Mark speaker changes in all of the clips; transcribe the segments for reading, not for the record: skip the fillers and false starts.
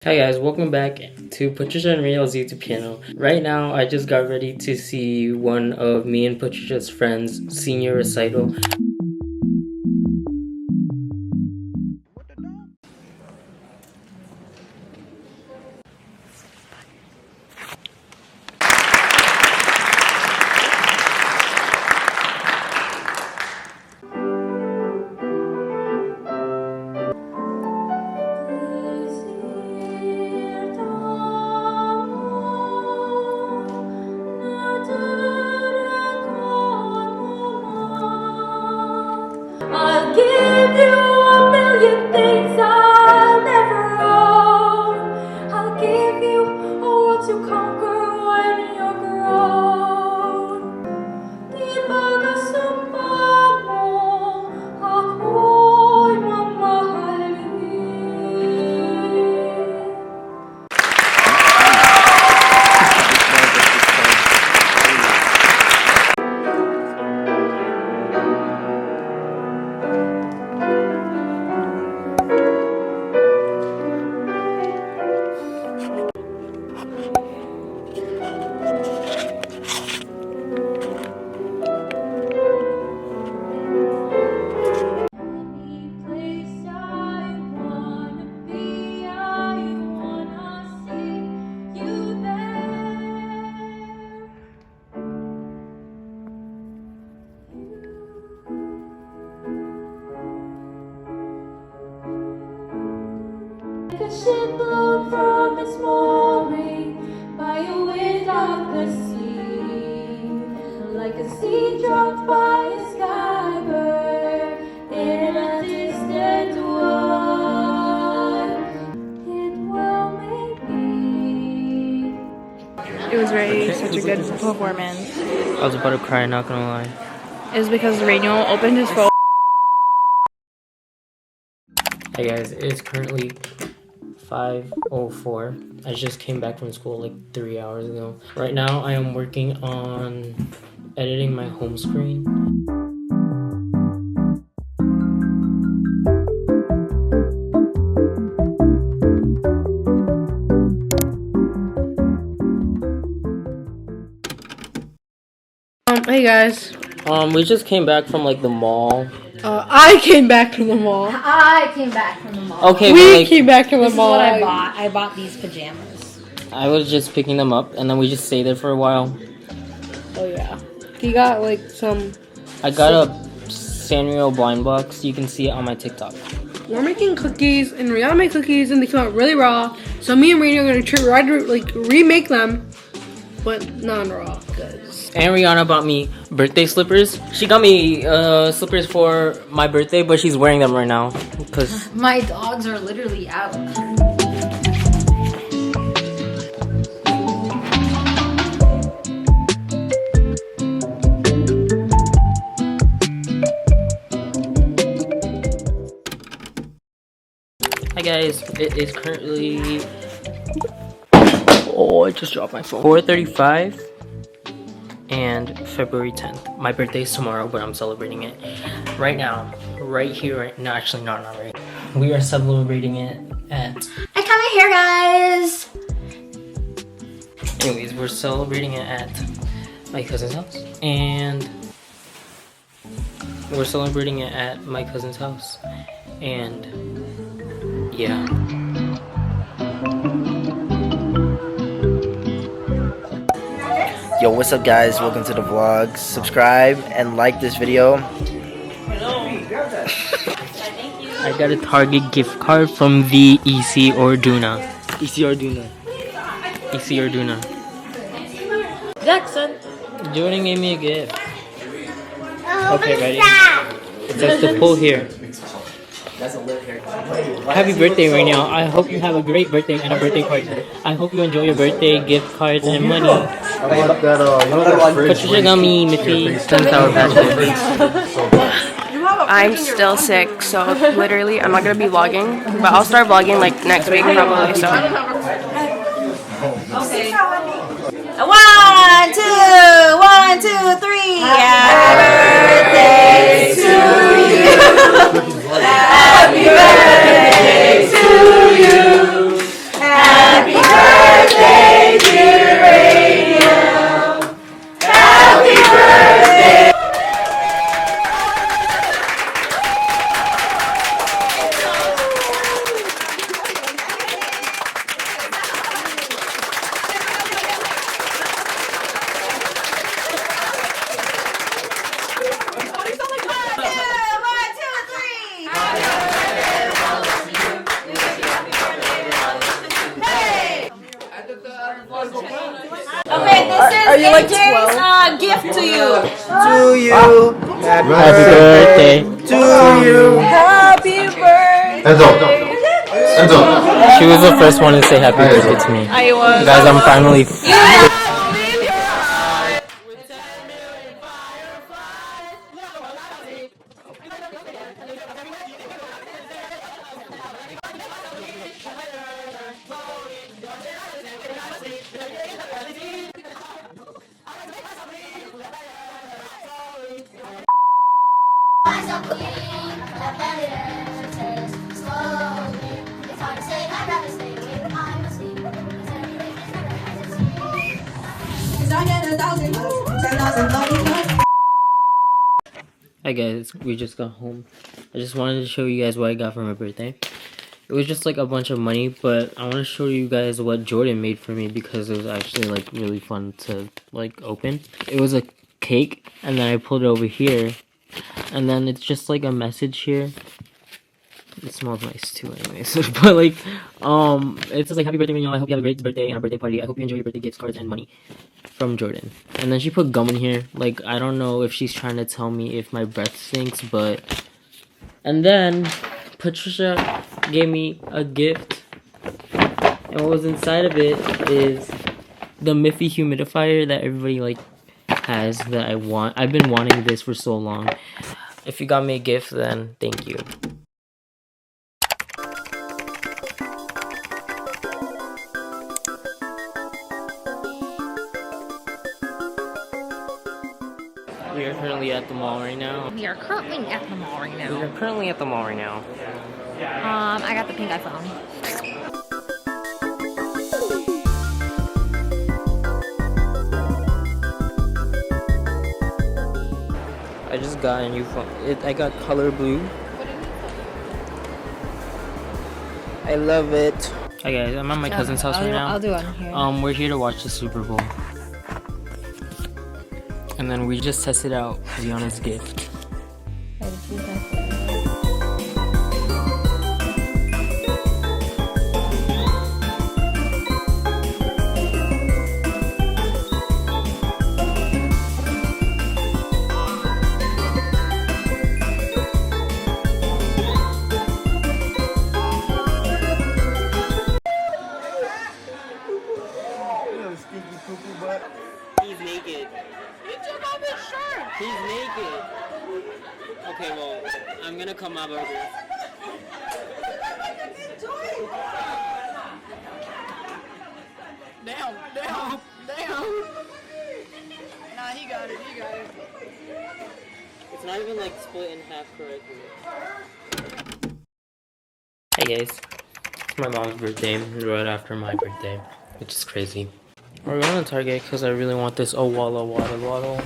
Speaker 1: Hi guys, welcome back to Patricia and Riel's YouTube channel. Right now, I just got ready to see one of me and Patricia's friends' senior recital.
Speaker 2: I'll give you a million things I'll never own. I'll give you a world to conquer when you're grown. Di magkasama mo, ako'y mamahalin. Like a ship blown from its mooring by a wind of the sea, like a seed dropped by a skybird in a distant wood. It will maybe.
Speaker 3: It was such a good performance.
Speaker 1: I was about to cry, not gonna lie.
Speaker 3: It was because Rainiel opened his phone.
Speaker 1: Hey guys, it's currently 5:04. I just came back from school like 3 hours ago. Right now, I am working on editing my home screen.
Speaker 3: Hey guys.
Speaker 1: We just came back from like the mall.
Speaker 3: I came back from the mall.
Speaker 4: I came back from the mall.
Speaker 1: Okay,
Speaker 3: We came back from the
Speaker 4: This is
Speaker 3: mall.
Speaker 4: what I bought. I bought these pajamas.
Speaker 1: I was just picking them up and then we just stayed there for a while.
Speaker 3: Oh yeah. He got like some.
Speaker 1: I got a Sanrio blind box. You can see it on my TikTok.
Speaker 3: We're making cookies, and Rihanna made cookies, and they came out really raw. So me and Rainiel are gonna try to like remake them, but non-raw.
Speaker 1: And Rihanna bought me birthday slippers. She got me slippers for my birthday, but she's wearing them right now because
Speaker 4: My dogs are literally out.
Speaker 1: Hi guys, it is currently I just dropped my phone. 4:35 and February 10th. My birthday is tomorrow, but I'm celebrating it right now, right here. No, actually, not right. We are celebrating it at.
Speaker 4: I got my hair, guys.
Speaker 1: Anyways, we're celebrating it at my cousin's house, and we're celebrating it at my cousin's house, and yeah.
Speaker 5: Yo, what's up guys? Welcome to the vlog. Subscribe and like this video.
Speaker 1: I got a Target gift card from the EC Orduna. EC Orduna. EC Orduna.
Speaker 4: Jackson.
Speaker 1: Jordan gave me a gift. Okay, ready? It says to pull here. Happy birthday right now. I hope you have a great birthday and a birthday party. I hope you enjoy your birthday, gift cards, and money. Patricia got me Mickey Sunflower Patch.
Speaker 6: I'm still sick, so literally I'm not gonna be vlogging, but I'll start vlogging like next week probably. So.
Speaker 4: Okay.
Speaker 6: 1, 2, 3. Happy birthday to you. Happy birthday to you. Are you like 12?
Speaker 4: Gift to you.
Speaker 5: To you. Happy
Speaker 1: Happy birthday.
Speaker 5: to you.
Speaker 6: Happy birthday.
Speaker 1: She was the first one to say happy birthday to me.
Speaker 6: I was.
Speaker 1: Guys, I'm finally. Hi guys, we just got home. I just wanted to show you guys what I got for my birthday. It was just like a bunch of money, but I want to show you guys what Jordan made for me because it was actually like really fun to like open. It was a cake, and then I pulled it over here, and then it's just like a message here. It smells nice too, anyways. But like, it says like happy birthday, Mignon. I hope you have a great birthday and a birthday party. I hope you enjoy your birthday gifts, cards, and money from Jordan. And then she put gum in here. Like, I don't know if she's trying to tell me if my breath stinks, but. And then Patricia gave me a gift, and what was inside of it is the Miffy humidifier that everybody like has that I want. I've been wanting this for so long. If you got me a gift, then thank you. We are currently at the mall right now.
Speaker 4: We are currently at the mall right now. I got the pink iPhone.
Speaker 1: I just got a new phone. I got color blue. I love it. Hi guys, I'm at my cousin's house right now.
Speaker 4: I'll do it here.
Speaker 1: We're here to watch the Super Bowl. And then we just tested out Rihanna's gift. He's naked. He took off his shirt. He's naked. Okay, well, I'm gonna cut my burger.
Speaker 6: Damn. Nah, he got it.
Speaker 1: It's not even like split in half correctly. Hey guys, it's my mom's birthday right after my birthday, which is crazy. We're going to Target because I really want this Owala water bottle.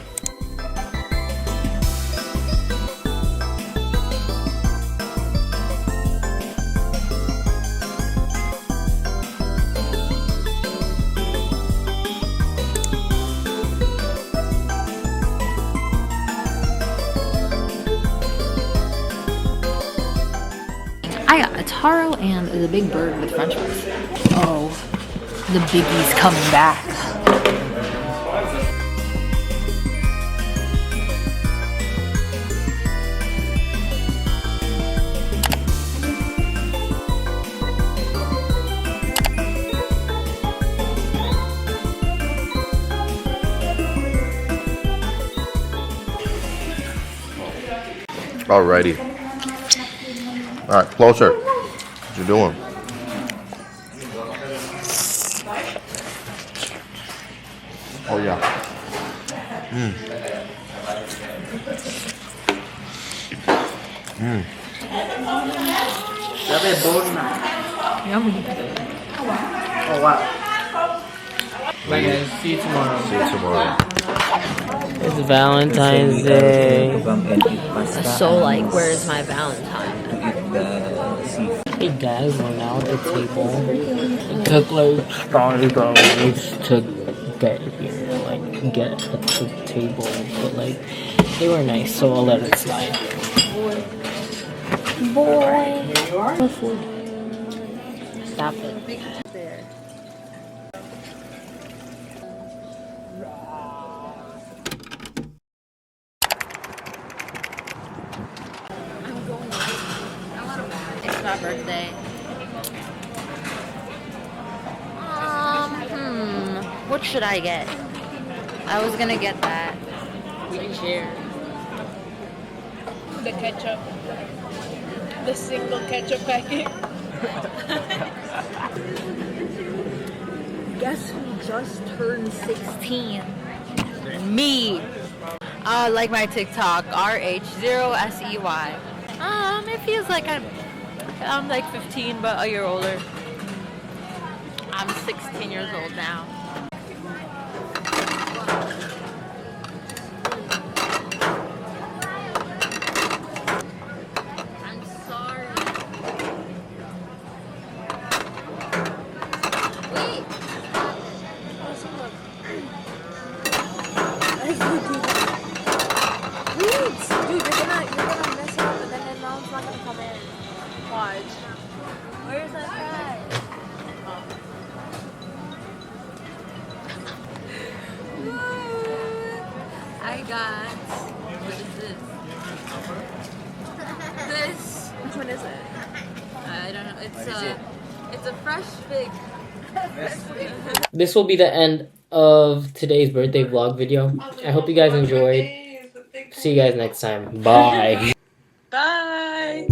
Speaker 4: I got a taro and the big bird with french fries. Oh, the biggie's coming back.
Speaker 7: Alrighty. All right, closer. What you doing? Oh yeah.
Speaker 1: Bye guys, see you tomorrow.
Speaker 7: See you tomorrow.
Speaker 1: It's Valentine's Day.
Speaker 4: So, like, where's my Valentine?
Speaker 1: Hey guys, we're now at the table. It took like 5 hours to get here, like get at the table, but like they were nice, so I'll let it slide.
Speaker 4: Boy. Stop it. birthday. What should I get? I was gonna get that.
Speaker 3: The ketchup. The single ketchup packet.
Speaker 4: Guess who just turned 16? Me. Like my TikTok, RH0SEY. It feels like I'm like 15, but a year older. I'm 16 years old now. I'm sorry. Wait.
Speaker 2: Dude, you're gonna mess up and then mom's not gonna come in. Watch. Where's that guy? I got. What is this? This. Which one is it? I don't know. It's a fresh fig.
Speaker 1: This will be the end of today's birthday vlog video. I hope you guys enjoyed. See you guys next time. Bye.
Speaker 6: Bye.